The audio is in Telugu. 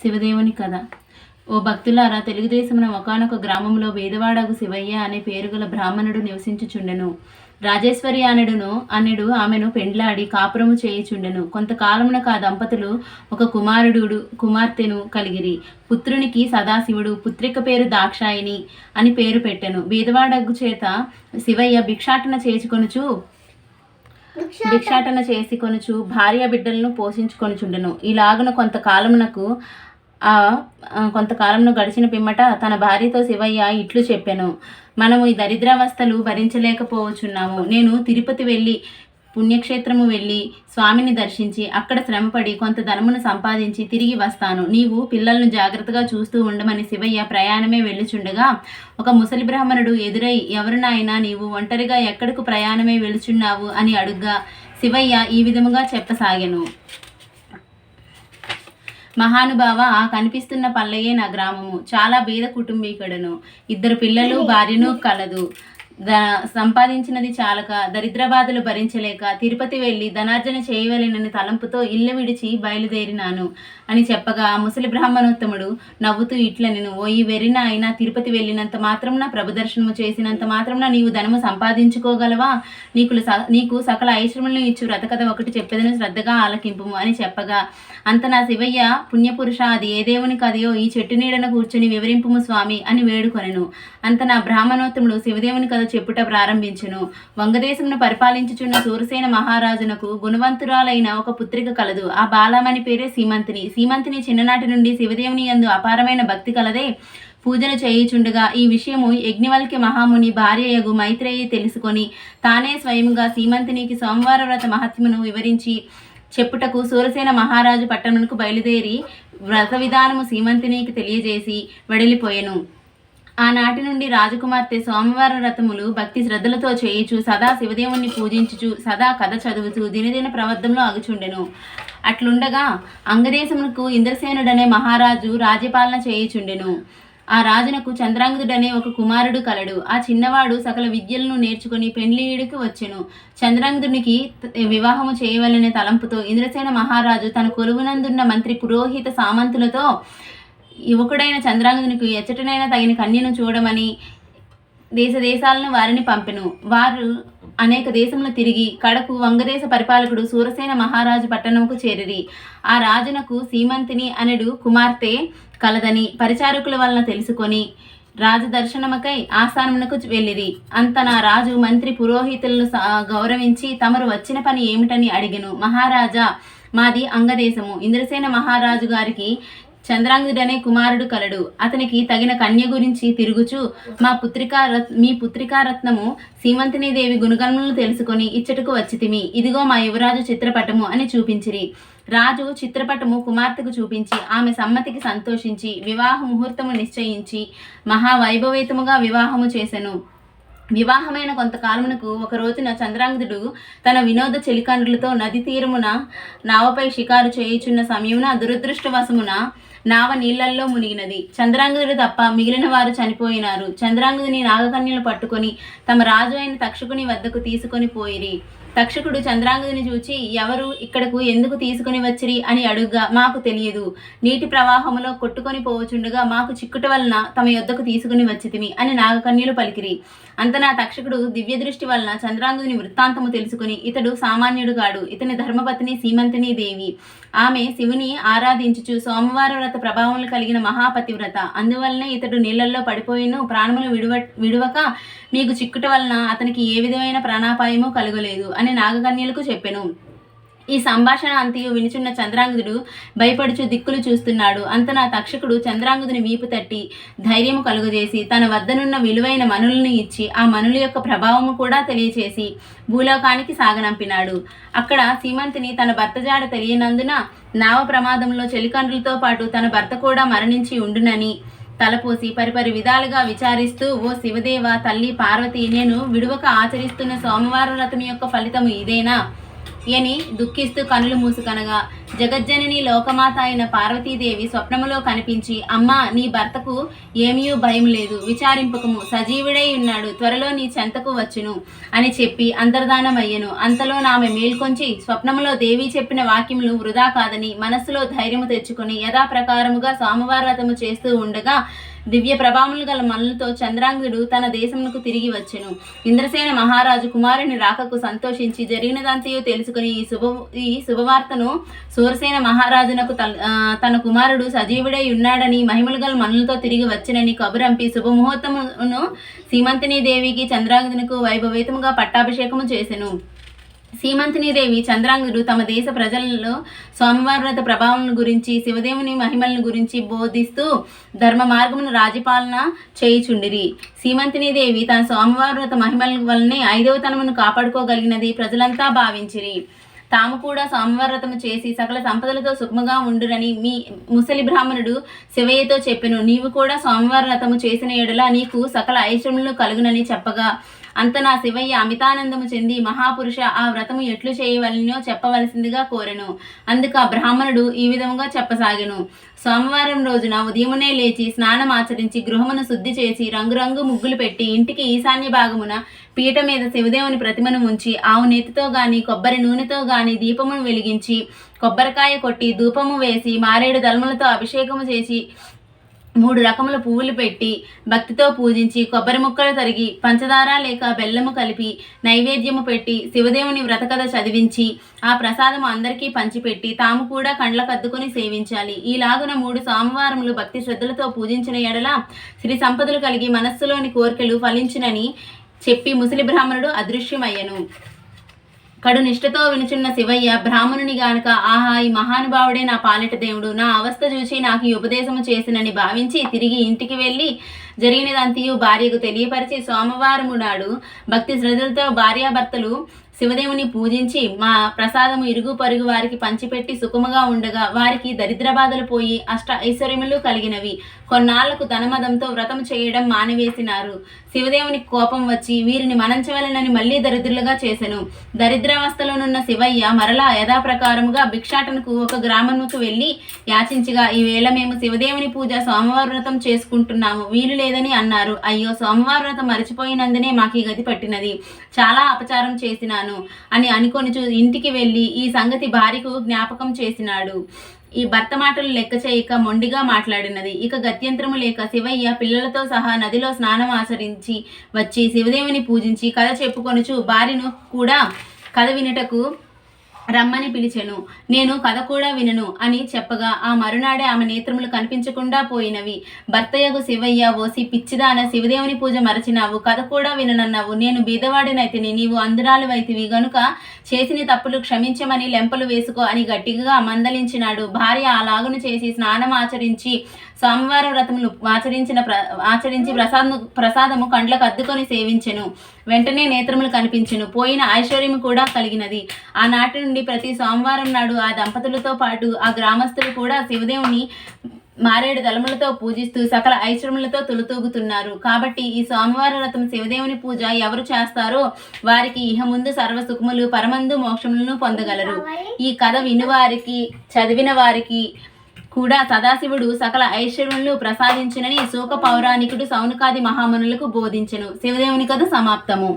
శివదేవుని కథ. ఓ భక్తులారా, తెలుగుదేశమున ఒకానొక గ్రామంలో వేదవాడగు శివయ్య అనే పేరుగల బ్రాహ్మణుడు నివసించుచుండెను. రాజేశ్వరి అనెడు ఆమెను పెండ్లాడి కాపురము చేయుచుండెను. కొంతకాలమునకు ఆ దంపతులు ఒక కుమార్తెను కలిగిరి. పుత్రునికి సదాశివుడు, పుత్రిక పేరు దాక్షాయిని అని పేరు పెట్టెను. వేదవాడగు చేత శివయ్య భిక్షాటన చేసుకొనుచు భార్య బిడ్డలను పోషించుకొనుచుండెను. ఇలాగున కొంతకాలమును గడిచిన పిమ్మట తన భార్యతో శివయ్య ఇట్లు చెప్పెను: మనము ఈ దరిద్రావస్థలు భరించలేకపోవచ్చున్నాము. నేను తిరుపతి పుణ్యక్షేత్రము వెళ్ళి స్వామిని దర్శించి అక్కడ శ్రమపడి కొంత ధనమును సంపాదించి తిరిగి వస్తాను. నీవు పిల్లలను జాగ్రత్తగా చూస్తూ ఉండమని శివయ్య ప్రయాణమే వెళ్ళుచుండగా ఒక ముసలి బ్రాహ్మణుడు ఎదురై, ఎవరు నాయనా, నీవు ఒంటరిగా ఎక్కడకు ప్రయాణమే వెళుచున్నావు అని అడుగ్గా శివయ్య ఈ విధముగా చెప్పసాగెను: మహానుభావ, ఆ కనిపిస్తున్న పల్లెయే నా గ్రామము. చాలా బీద కుటుంబీకుడను. 2 పిల్లలు, భార్యను కలదు. సంపాదించినది చాలక దరిద్రబాధలు భరించలేక తిరుపతి వెళ్ళి ధనార్జన చేయవలెనని తలంపుతో ఇల్లు విడిచి బయలుదేరినాను అని చెప్పగా ఆ ముసలి బ్రాహ్మణోత్తముడు నవ్వుతూ ఇట్లనెను: ఓ ఈ వెర్రిన అయినా, తిరుపతి వెళ్ళినంత మాత్రమున, ప్రభు దర్శనము చేసినంత మాత్రమున నీవు ధనము సంపాదించుకోగలవా? నీకు సకల ఐశ్వర్యములను ఇచ్చు వ్రతకథ ఒకటి చెప్పేదను, శ్రద్ధగా ఆలకింపుము అని చెప్పగా అంత నా శివయ్య, పుణ్యపురుష, అది ఏ దేవుని కథయో ఈ చెట్టు నీడన కూర్చొని వివరింపుము స్వామి అని వేడుకొనెను. అంత నా బ్రాహ్మణోత్తముడు శివదేవుని కథ చెప్పుట ప్రారంభించెను. వంగదేశమును పరిపాలించుచున్న సూరసేన మహారాజునకు గుణవంతురాలైన ఒక పుత్రిక కలదు. ఆ బాలమని పేరే సీమంతిని చిన్ననాటి నుండి శివదేవుని యందు అపారమైన భక్తి కలదే పూజలు చేయుచుండగా ఈ విషయము యజ్ఞవల్క్య మహాముని భార్యయగు మైత్రేయి తెలుసుకొని తానే స్వయముగా సీమంతినికి సోమవార వ్రత మహత్యమును వివరించి చెప్పుటకు సూరసేన మహారాజు పట్టణమునకు బయలుదేరి వ్రత విధానము సీమంతినికి తెలియజేసి వెడలిపోయెను. ఆనాటి నుండి రాజకుమార్తె సోమవార వ్రతములు భక్తి శ్రద్ధలతో చేయుచు సదా శివదేవుణ్ణి పూజించుచు సదా కథ చదువుతూ దినదిన ప్రవర్ధంలో అగుచుండెను. అట్లుండగా అంగదేశమునకు ఇంద్రసేనుడనే మహారాజు రాజ్యపాలన చేయుచుండెను. ఆ రాజునకు చంద్రాంగదుడనే ఒక కుమారుడు కలడు. ఆ చిన్నవాడు సకల విద్యలను నేర్చుకుని పెండ్లియుడికి వచ్చెను. చంద్రాంగదునికి వివాహము చేయవలనే తలంపుతో ఇంద్రసేన మహారాజు తన కొలువునందున్న మంత్రి, పురోహిత, సామంతులతో యువకుడైన చంద్రాంగదునికి ఎచ్చటనైనా తగిన కన్యను చూడమని దేశాలను వారిని పంపెను. వారు అనేక దేశములు తిరిగి కడకు వంగదేశ పరిపాలకుడు సూరసేన మహారాజు పట్టణంకు చేరిరి. ఆ రాజునకు సీమంతిని అనెడు కుమార్తె కలదని పరిచారకుల వలన తెలుసుకొని రాజదర్శనమకై ఆస్థానమునకు వెళ్ళిరి. అంత నా రాజు మంత్రి, పురోహితులను గౌరవించి తమరు వచ్చిన పని ఏమిటని అడిగెను. మహారాజా, మాది అంగదేశము. ఇంద్రసేన మహారాజు గారికి చంద్రాంగదుడనే కుమారుడు కలడు. అతనికి తగిన కన్య గురించి తిరుగుచు మీ పుత్రికారత్నము సీమంతినీదేవి గుణగణములను తెలుసుకొని ఇచ్చటకు వచ్చితిమి. ఇదిగో మా యువరాజు చిత్రపటము అని చూపించిరి. రాజు చిత్రపటము కుమార్తెకు చూపించి ఆమె సమ్మతికి సంతోషించి వివాహ ముహూర్తము నిశ్చయించి మహావైభవేతముగా వివాహము చేసెను. వివాహమైన కొంతకాలమునకు ఒక రోజున చంద్రాంగదుడు తన వినోద చెలికండ్రులతో నది తీరమున నావపై షికారు చేయుచున్న సమయమున దురదృష్టవశమున నావ నీళ్లల్లో మునిగినది. చంద్రాంగదుడు తప్ప మిగిలిన వారు చనిపోయినారు. చంద్రాంగదుని నాగకన్యలు పట్టుకొని తమ రాజు అయిన తక్షకుని వద్దకు తీసుకొని పోయిరి. తక్షకుడు చంద్రాంగదుని చూచి, ఎవరు ఇక్కడకు ఎందుకు తీసుకుని వచ్చిరి అని అడుగ్గా, మాకు తెలియదు. నీటి ప్రవాహములో కొట్టుకొని పోవచుండగా మాకు చిక్కుట వలన తమ యొద్దకు తీసుకుని వచ్చితిమి అని నాగకన్యలు పలికిరి. అంత నా తక్షకుడు దివ్య దృష్టి వలన చంద్రాంగదుని వృత్తాంతము తెలుసుకుని, ఇతడు సామాన్యుడు కాడు. ఇతని ధర్మపత్ని సీమంతిని దేవి. ఆమె శివుని ఆరాధించుచు సోమవార వ్రత ప్రభావములు కలిగిన మహాపతివ్రత. అందువలనే ఇతడు నీళ్లలో పడిపోయిను ప్రాణములు విడువక మీకు చిక్కుట వలన అతనికి ఏ విధమైన ప్రాణాపాయము కలుగలేదు అని నాగకన్యలకు చెప్పెను. ఈ సంభాషణ అంతయు వినుచున్న చంద్రాంగదుడు భయపడుచు దిక్కులు చూస్తున్నాడు. అంత నా తక్షకుడు చంద్రాంగదుని వీపు తట్టి ధైర్యము కలుగజేసి తన వద్దనున్న విలువైన మనులను ఇచ్చి ఆ మనుల యొక్క ప్రభావము కూడా తెలియచేసి భూలోకానికి సాగనంపినాడు. అక్కడ సీమంతిని తన భర్త జాడ తెలియనందున నావ ప్రమాదంలో చెలికండ్రులతో పాటు తన భర్త కూడా మరణించి ఉండునని తలపోసి పరిపరి విధాలుగా విచారిస్తూ, ఓ శివదేవ, తల్లి పార్వతి, నేను విడువక ఆచరిస్తున్న సోమవార వ్రతం యొక్క ఫలితము ఇదేనా? అని దుఃఖిస్తూ కనులు మూసుకనగా జగజ్జనని లోకమాత అయిన పార్వతీదేవి స్వప్నములో కనిపించి, అమ్మా, నీ భర్తకు ఏమీ భయం లేదు, విచారింపకము, సజీవుడై ఉన్నాడు, త్వరలో నీ చెంతకు వచ్చును అని చెప్పి అంతర్ధానమయ్యను. అంతలో ఆమె మేల్కొంచి స్వప్నములో దేవి చెప్పిన వాక్యములు వృధా కాదని మనస్సులో ధైర్యము తెచ్చుకొని యథాప్రకారముగా సోమవార వ్రతము చేస్తూ ఉండగా దివ్య ప్రభావములు గల మనులతో చంద్రాంగుడు తన దేశమునకు తిరిగి వచ్చెను. ఇంద్రసేన మహారాజు కుమారుని రాకకు సంతోషించి జరిగినదంతయు తెలుసుకుని ఈ శుభవార్తను సూరసేన మహారాజునకు తన కుమారుడు సజీవుడై ఉన్నాడని మహిమలు గల మనులతో తిరిగి వచ్చినని కబురంపి శుభముహూర్తమును సీమంతిని దేవికి చంద్రాంగునకు వైభవేతముగా పట్టాభిషేకము చేసెను. సీమంతినీదేవి చంద్రాంగుడు తమ దేశ ప్రజలలో సోమవార వ్రత ప్రభావం గురించి, శివదేవుని మహిమలను గురించి బోధిస్తూ ధర్మ మార్గమును రాజ్యపాలన చేయుచుండిరి. సీమంతినీదేవి తన సోమవార వ్రత మహిమల వల్లనే 5వ తనమును కాపాడుకోగలిగినది ప్రజలంతా భావించిరి. తాము కూడా సోమవార వ్రతము చేసి సకల సంపదలతో సుఖముగా ఉండురని ముసలి బ్రాహ్మణుడు శివయ్యతో చెప్పెను. నీవు కూడా సోమవార వ్రతము చేసిన ఎడల నీకు సకల ఐశ్వర్యములు కలుగునని చెప్పగా అంత నా శివయ్య అమితానందము చెంది, మహాపురుష, ఆ వ్రతము ఎట్లు చేయవలనో చెప్పవలసిందిగా కోరెను. అందుకు ఆ బ్రాహ్మణుడు ఈ విధముగా చెప్పసాగెను. సోమవారం రోజున ఉదయమునే లేచి స్నానం ఆచరించి గృహమును శుద్ధి చేసి రంగురంగు ముగ్గులు పెట్టి ఇంటికి ఈశాన్య భాగమున పీట మీద శివదేవుని ప్రతిమను ఉంచి ఆవు నేతితో గాని కొబ్బరి నూనెతో గాని దీపమును వెలిగించి కొబ్బరికాయ కొట్టి ధూపము వేసి మారేడు దళములతో అభిషేకము చేసి 3 రకముల పువ్వులు పెట్టి భక్తితో పూజించి కొబ్బరి ముక్కలు తరిగి పంచదార లేక బెల్లము కలిపి నైవేద్యము పెట్టి శివదేవుని వ్రతకథ చదివించి ఆ ప్రసాదము అందరికీ పంచిపెట్టి తాము కూడా కండ్లకద్దుకొని సేవించాలి. ఈలాగున 3 సోమవారములు భక్తి శ్రద్ధలతో పూజించిన ఎడల శ్రీ సంపదలు కలిగి మనస్సులోని కోరికలు ఫలించునని చెప్పి ముసలి బ్రాహ్మణుడు అదృశ్యమయ్యను. కడు నిష్ఠతో వినుచున్న శివయ్య బ్రాహ్మణుని గానుక, ఆహా, ఈ మహానుభావుడే నా పాలిట దేవుడు, నా అవస్థ చూసి నాకు ఈ ఉపదేశము చేసినని భావించి తిరిగి ఇంటికి వెళ్ళి జరిగినదంతయు భార్యకు తెలియపరిచి సోమవారము నాడు భక్తి శ్రద్ధలతో భార్యాభర్తలు శివదేవుని పూజించి మా ప్రసాదము ఇరుగు పరుగు వారికి పంచిపెట్టి సుఖముగా ఉండగా వారికి దరిద్ర బాధలు పోయి అష్ట ఐశ్వర్యములు కలిగినవి. కొన్నాళ్లకు ధనమదంతో వ్రతం చేయడం మానివేసినారు. శివదేవుని కోపం వచ్చి వీరిని మనంచవలనని మళ్లీ దరిద్రులుగా చేసెను. దరిద్రావస్థలోనున్న శివయ్య మరలా యథాప్రకారముగా భిక్షాటనకు ఒక గ్రామముకు వెళ్ళి యాచించగా, ఈవేళ మేము శివదేవుని పూజ సోమవార వ్రతం చేసుకుంటున్నాము, వీలు లేదని అన్నారు. అయ్యో, సోమవార వ్రతం మరిచిపోయినందునే మాకు ఈ గతి పట్టినది, చాలా అపచారం చేసినాను అని అనుకొని ఇంటికి వెళ్ళి ఈ సంగతి భార్యకు జ్ఞాపకం చేసినాడు. ఈ భర్త మాటలు లెక్క చేయక మొండిగా మాట్లాడినది. ఇక గత్యంతరము లేక శివయ్య పిల్లలతో సహా నదిలో స్నానం ఆచరించి వచ్చి శివదేవుని పూజించి కథ చెప్పుకొనుచు భార్యను కూడా కథ వినుటకు రమ్మని పిలిచెను. నేను కథ కూడా వినను అని చెప్పగా ఆ మరునాడే ఆమె నేత్రములు కనిపించకుండా పోయినవి. భర్తయగు శివయ్య, ఓసి పిచ్చిదాన, శివదేవుని పూజ మరచినావు, కథ కూడా విననన్నావు, నేను బీదవాడినైతిని, నీవు అందురాలువైతివి గనుక చేసిన తప్పులు క్షమించమని లెంపలు వేసుకో అని గట్టిగా మందలించినాడు. భార్య అలాగును చేసి స్నానం ఆచరించి సోమవార వ్రతములు ఆచరించి ప్రసాదము కండ్లకు అద్దుకొని సేవించెను. వెంటనే నేత్రములు కనిపించెను, పోయిన ఐశ్వర్యము కూడా కలిగినది. ఆనాటి నుండి ప్రతి సోమవారం నాడు ఆ దంపతులతో పాటు ఆ గ్రామస్తులు కూడా శివదేవుని మారేడు దళములతో పూజిస్తూ సకల ఐశ్వర్యములతో తొలుతూగుతున్నారు. కాబట్టి ఈ సోమవార వ్రతం శివదేవుని పూజ ఎవరు చేస్తారో వారికి ఇహ ముందు సర్వ సుఖములు పరమందు మోక్షములను పొందగలరు. ఈ కథ వినువారికి, చదివిన వారికి కూడా సదాశివుడు సకల ఐశ్వర్యములు ప్రసాదించునని శోక పౌరాణికుడు సౌనకాది మహామునులకు బోధించెను. శివదేవుని కథ సమాప్తము.